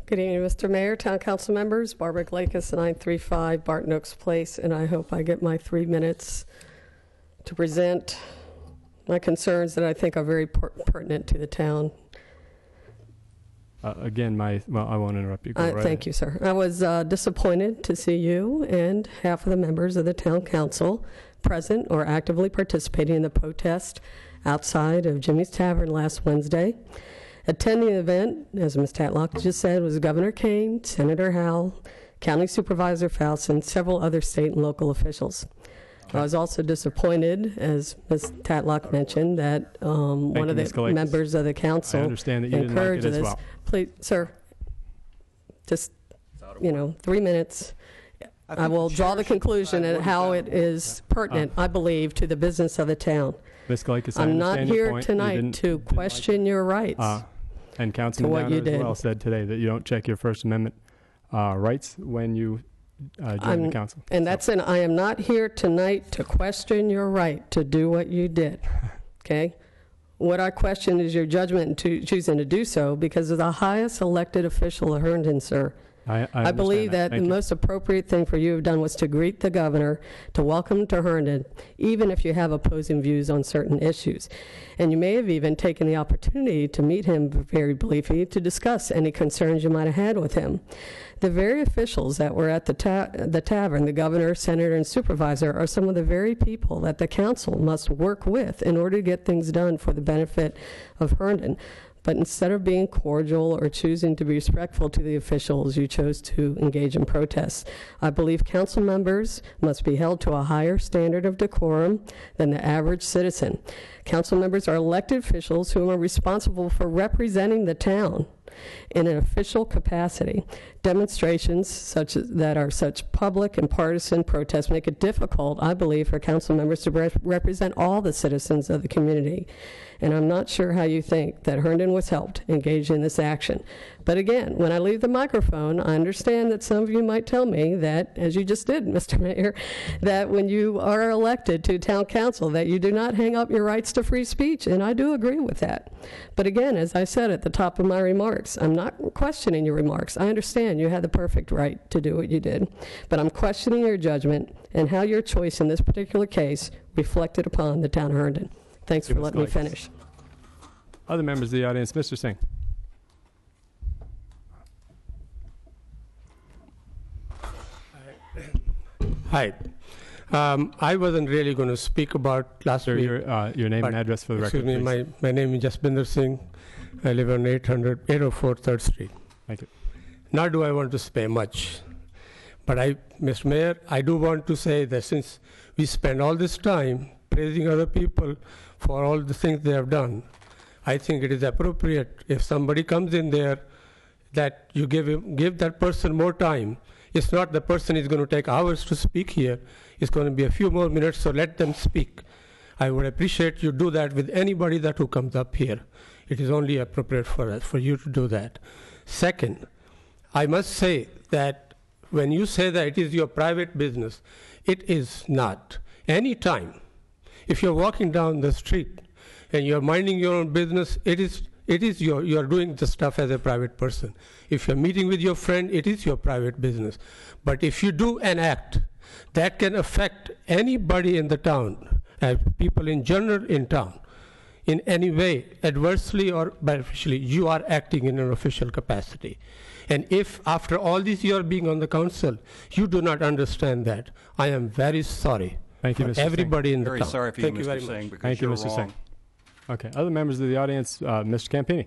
Good evening, Mr. Mayor, Town Council members. Barbara Glakus, 935 Barton Oaks Place, and I hope I get my 3 minutes to present my concerns that I think are very pertinent to the town. Again, I won't interrupt you. Go right Thank you, sir. I was disappointed to see you and half of the members of the Town Council present or actively participating in the protest outside of Jimmy's Tavern last Wednesday. Attending the event, as Ms. Tatlock just said, was Governor Kane, Senator Howell, County Supervisor Faust, and several other state and local officials. I was also disappointed, as Ms. Tatlock mentioned, that one of the members of the council encouraged this. Well. Please, sir, just, 3 minutes. I will draw the conclusion at how it is pertinent, I believe, to the business of the town. Ms. Glakus, I'm not here tonight to question your rights. And Councilman Downer as well said today that you don't check your First Amendment rights when you join the council. And I am not here tonight to question your right to do what you did, okay? What I question is your judgment in choosing to do so because of the highest elected official of Herndon, sir. I believe that the most appropriate thing for you to have done was to greet the governor, to welcome him to Herndon, even if you have opposing views on certain issues. And you may have even taken the opportunity to meet him very briefly to discuss any concerns you might have had with him. The very officials that were at the tavern, the governor, senator, and supervisor, are some of the very people that the council must work with in order to get things done for the benefit of Herndon. But instead of being cordial or choosing to be respectful to the officials, you chose to engage in protests. I believe council members must be held to a higher standard of decorum than the average citizen. Council members are elected officials who are responsible for representing the town in an official capacity. Demonstrations that are such public and partisan protests make it difficult, I believe, for council members to represent all the citizens of the community. And I'm not sure how you think that Herndon was helped engage in this action. But again, when I leave the microphone, I understand that some of you might tell me that, as you just did, Mr. Mayor, that when you are elected to town council, that you do not hang up your rights to free speech, and I do agree with that. But again, as I said at the top of my remarks, I'm not questioning your remarks. I understand you had the perfect right to do what you did, but I'm questioning your judgment and how your choice in this particular case reflected upon the town of Herndon. Thanks for letting me finish. Other members of the audience, Mr. Singh. Hi. I wasn't really going to speak about last week. Your name and address for the record, excuse me, my name is Jaspinder Singh. I live on 804 3rd Street. Thank you. Nor do I want to say much. But Mr. Mayor, I do want to say that since we spend all this time praising other people for all the things they have done, I think it is appropriate if somebody comes in there that you give that person more time. It's not the person is going to take hours to speak here. It's going to be a few more minutes, so let them speak. I would appreciate you do that with anybody who comes up here. It is only appropriate for you to do that. Second, I must say that when you say that it is your private business, it is not. Any time, if you're walking down the street and you're minding your own business, you're doing the stuff as a private person. If you're meeting with your friend, it is your private business. But if you do an act that can affect anybody in the town, people in general in town, in any way, adversely or beneficially, you are acting in an official capacity. And if after all these years being on the council, you do not understand that, I am very sorry. Thank you, Mr. Everybody Singh. in the town. Very sorry for you, Mr. Singh, because Thank you, Mr. Singh. Okay, other members of the audience, Mr. Campini.